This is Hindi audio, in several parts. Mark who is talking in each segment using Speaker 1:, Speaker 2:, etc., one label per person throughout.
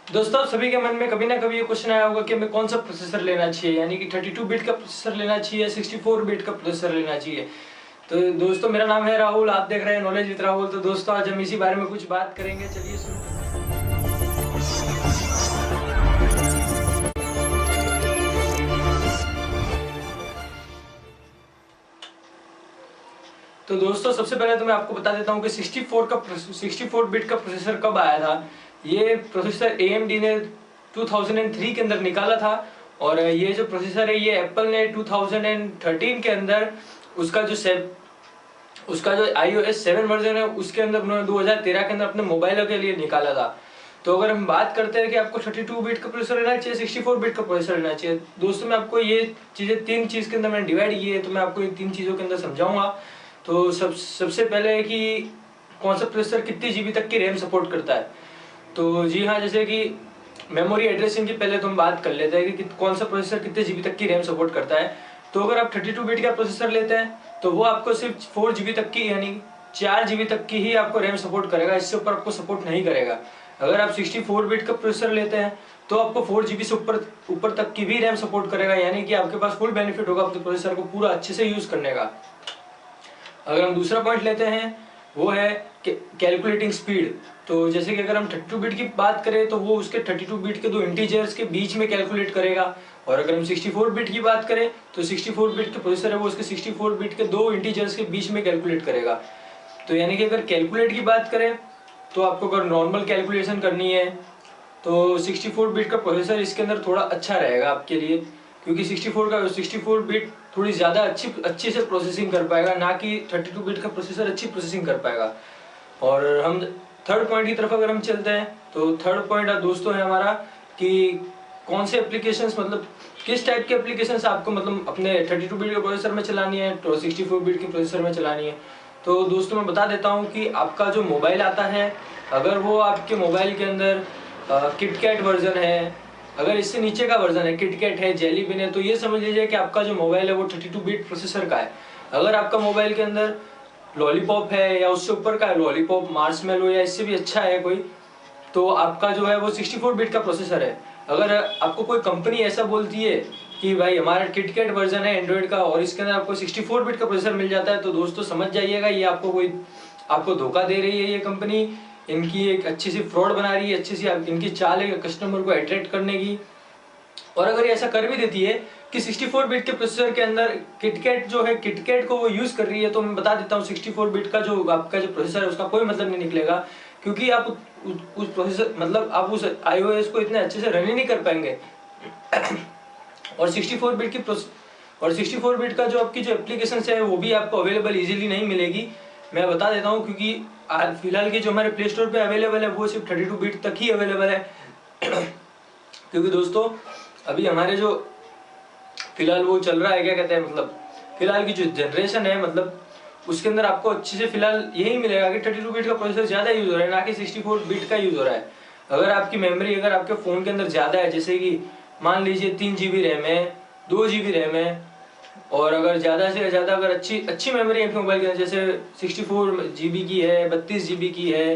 Speaker 1: दोस्तों सभी के मन में कभी ना कभी ये क्वेश्चन आया होगा कि हमें कौन सा प्रोसेसर लेना चाहिए, यानी कि 32 बिट का प्रोसेसर लेना चाहिए या 64 बिट का प्रोसेसर लेना चाहिए। तो दोस्तों मेरा नाम है राहुल, आप देख रहे हैं नॉलेज विद राहुल। तो दोस्तों आज हम इसी बारे में कुछ बात करेंगे, चलिए शुरू करते हैं। तो दोस्तों सबसे पहले तो मैं आपको बता देता हूँ कि 64 बिट का प्रोसेसर कब आया था। ये प्रोसेसर AMD ने 2003 के अंदर निकाला था, और ये जो प्रोसेसर है ये एप्पल ने 2013 के अंदर उसका जो iOS 7 वर्जन है उसके अंदर उन्होंने 2013 के अंदर अपने मोबाइलों के लिए निकाला था। तो अगर हम बात करते हैं कि आपको 32 बिट का प्रोसेसर लेना चाहिए, 64 बिट का प्रोसेसर लेना चाहिए, दोस्तों मैं आपको ये चीज़ें तीन चीज़ के अंदर मैंने डिवाइड की है, तो मैं आपको इन तीन चीज़ों के अंदर समझाऊंगा। तो सबसे पहले है कि कौन सा प्रोसेसर कितनी जीबी तक की रैम सपोर्ट करता है। तो जी हाँ, जैसे कि मेमोरी एड्रेसिंग की पहले तो हम बात कर लेते हैं कि कौन सा प्रोसेसर कितने जीबी तक की रैम सपोर्ट करता है। तो अगर आप 32 बिट का प्रोसेसर लेते हैं तो वो आपको सिर्फ 4 जीबी तक की, यानी 4 जीबी तक की ही आपको रैम सपोर्ट करेगा, इससे ऊपर आपको सपोर्ट नहीं करेगा। अगर आप 64 बिट का प्रोसेसर लेते हैं तो आपको 4 जीबी से ऊपर तक की भी रैम सपोर्ट करेगा, यानी कि आपके पास फुल बेनिफिट होगा अपने प्रोसेसर को पूरा अच्छे से यूज करने का। अगर हम दूसरा पॉइंट लेते हैं वो है कैलकुलेटिंग स्पीड। तो जैसे कि अगर हम 32 बिट की बात करें तो वो उसके 32 बिट के दो इंटीजर्स के बीच में कैलकुलेट करेगा, और अगर हम 64 बिट की बात करें तो 64 बिट के प्रोसेसर है वो उसके 64 बिट के दो इंटीजर्स के बीच में कैलकुलेट करेगा। तो यानी कि अगर कैलकुलेट की बात करें तो आपको अगर नॉर्मल कैलकुलेशन करनी है तो 64 बिट का प्रोसेसर इसके अंदर थोड़ा अच्छा रहेगा आपके लिए, क्योंकि 64 बिट थोड़ी ज़्यादा अच्छी से प्रोसेसिंग कर पाएगा, ना कि 32 बिट का प्रोसेसर अच्छी प्रोसेसिंग कर पाएगा। और हम थर्ड पॉइंट की तरफ अगर हम चलते हैं तो थर्ड पॉइंट दोस्तों है हमारा कि कौन से एप्लीकेशंस, मतलब किस टाइप के एप्लीकेशंस आपको मतलब अपने 32 बिट के प्रोसेसर में चलानी है तो 64 बिट के प्रोसेसर में चलानी है। तो दोस्तों मैं बता देता हूँ कि आपका जो मोबाइल आता है, अगर वो आपके मोबाइल के अंदर किटकैट वर्जन है, अगर इससे नीचे का वर्जन है, किटकैट है, जेली बिन है, तो ये समझ लीजिए कि आपका जो मोबाइल है वो 32 बिट प्रोसेसर का है। अगर आपका मोबाइल के अंदर लॉलीपॉप है या उससे ऊपर का है, लॉलीपॉप, मार्शमेलो या इससे भी अच्छा है कोई, तो आपका जो है वो 64 बिट का प्रोसेसर है। अगर आपको कोई कंपनी ऐसा बोलती है कि भाई हमारा किटकैट वर्जन है एंड्रॉइड का और इसके अंदर आपको 64 बिट का प्रोसेसर मिल जाता है, तो दोस्तों समझ जाइएगा ये आपको धोखा दे रही है। ये कंपनी इनकी एक अच्छी सी फ्रॉड बना रही है, अच्छी सी इनकी चाल है कस्टमर को अट्रैक्ट करने की। और अगर ये ऐसा कर भी देती है कि 64 बिट के प्रोसेसर के अंदर किटकैट जो है, किटकैट को वो यूज कर रही है, तो मैं बता देता हूँ 64 बिट का जो आपका जो प्रोसेसर है उसका कोई मतलब नहीं निकलेगा, क्योंकि आप उस प्रोसेसर मतलब आप उस iOS को इतने अच्छे से रन ही नहीं कर पाएंगे। और 64 बिट की और 64 बिट का जो आपकी जो एप्लीकेशन है वो भी आपको अवेलेबल इजीली नहीं मिलेगी। मैं बता देता हूँ क्योंकि फिलहाल के जो हमारे प्ले स्टोर पे अवेलेबल है वो सिर्फ 32 बिट तक ही अवेलेबल है। क्योंकि दोस्तों अभी हमारे जो फिलहाल वो चल रहा है, क्या कहते हैं, मतलब फिलहाल की जो जनरेशन है, मतलब उसके अंदर आपको अच्छे से फिलहाल यही मिलेगा कि 32 बिट का प्रोसेसर ज़्यादा यूज़ हो रहा है, ना कि 64 बिट का यूज़ हो रहा है। अगर आपकी मेमोरी अगर आपके फ़ोन के अंदर ज़्यादा है, जैसे कि मान लीजिए 3 GB रैम है, 2 GB रैम है, और अगर ज़्यादा से ज़्यादा अगर अच्छी मेमोरी है आपके मोबाइल के अंदर, जैसे 64 GB की है, 32 GB की है,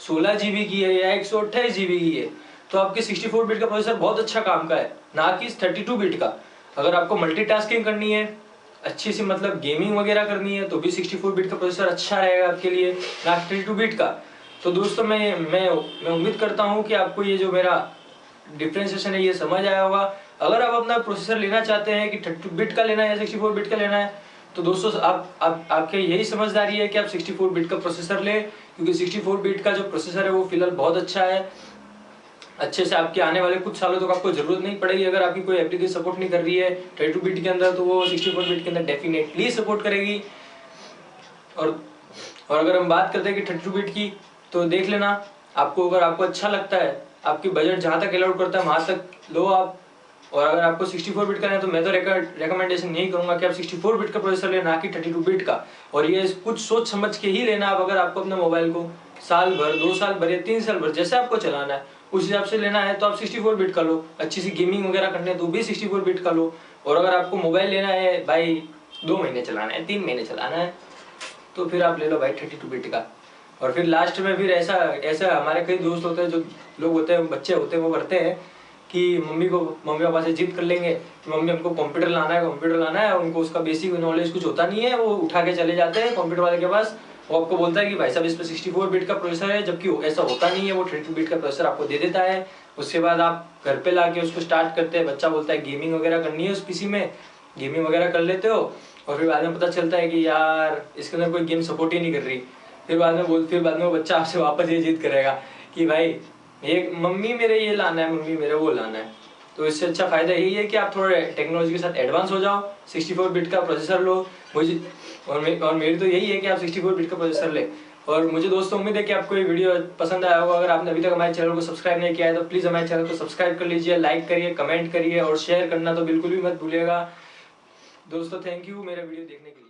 Speaker 1: 16 GB की है या 128 GB की है, तो आपके 64 बिट का प्रोसेसर बहुत अच्छा काम का है, ना कि 32 बिट का। अगर आपको मल्टीटास्किंग करनी है, अच्छी सी मतलब गेमिंग वगैरह करनी है, तो भी 64 बिट का प्रोसेसर अच्छा रहेगा आपके लिए, ना कि 32 बिट का। तो दोस्तों मैं उम्मीद करता हूँ कि आपको ये जो मेरा डिफ्रेंशिएशन है ये समझ आया होगा। अगर आप अपना प्रोसेसर लेना चाहते हैं कि 32 बिट का लेना है या 64 बिट का लेना है, तो दोस्तों आपके यही समझदारी है कि आप 64 बिट का प्रोसेसर लें, क्योंकि 64 बिट का जो प्रोसेसर है वो फिलहाल बहुत अच्छा है। अच्छे से आपके आने वाले कुछ सालों तक आपको जरूरत नहीं पड़ेगी। अगर आपकी कोई एप्लीकेशन सपोर्ट नहीं कर रही है 32 बिट के अंदर, तो वो 64 बिट के अंदर डेफिनेटली सपोर्ट करेगी। और अगर हम बात करते हैं कि 32 बिट की, तो देख लेना अगर आपको अच्छा लगता है, आपकी बजट जहाँ तक अलाउड करता है वहाँ तक लो आप। और अगर आपको 64 बिट का है तो मैं तो रिकमेंडेशन यही करूंगा कि आप 64 बिट का प्रोसेसर लेना, ना कि 32 बिट का। और ये कुछ सोच समझ के ही लेना आप, अगर आपको अपने मोबाइल को साल भर, 2 साल भर या 3 साल भर जैसे आपको चलाना है उस हिसाब से लेना है, तो आप 64 बिट का लो। अच्छी सी गेमिंग वगैरह करने तो भी 64 बिट का लो। और अगर आपको मोबाइल लेना है भाई 2 महीने चलाना है, 3 महीने चलाना है, तो फिर आप ले लो भाई 32 बिट का। और फिर लास्ट में फिर ऐसा ऐसा हमारे कई दोस्त होते हैं, जो लोग होते हैं, बच्चे होते हैं, वो करते हैं कि मम्मी पापा से जिद कर लेंगे कि मम्मी हमको कंप्यूटर लाना है। उनको उसका बेसिक नॉलेज कुछ होता नहीं है, वो उठा के चले जाते हैं कंप्यूटर वाले के पास। वो आपको बोलता है कि भाई साहब इस पर 64 बिट का प्रोसेसर है, जबकि ऐसा होता नहीं है, वो 32 बिट का प्रोसेसर आपको दे देता है। उसके बाद आप घर पे लाके उसको स्टार्ट करते हैं, बच्चा बोलता है गेमिंग वगैरह करनी है उस पीसी में, गेमिंग वगैरह कर लेते हो, और फिर बाद में पता चलता है कि यार इसके अंदर कोई गेम सपोर्ट ही नहीं कर रही। फिर बाद में वो बच्चा आपसे वापस ये जिद करेगा कि भाई ये मम्मी मेरे ये लाना है, मम्मी मेरे वो लाना है। तो इससे अच्छा फायदा यही है कि आप थोड़े टेक्नोलॉजी के साथ एडवांस हो जाओ, 64 बिट का प्रोसेसर लो। मुझे और मेरी तो यही है कि आप 64 बिट का प्रोसेसर ले। और मुझे दोस्तों उम्मीद है कि आपको ये वीडियो पसंद आया होगा। अगर आपने अभी तक हमारे चैनल को सब्सक्राइब नहीं किया है तो प्लीज़ हमारे चैनल को सब्सक्राइब कर लीजिए, लाइक करिए, कमेंट करिए और शेयर करना तो बिल्कुल भी मत भूलिएगा। दोस्तों थैंक यू मेरा वीडियो देखने के लिए।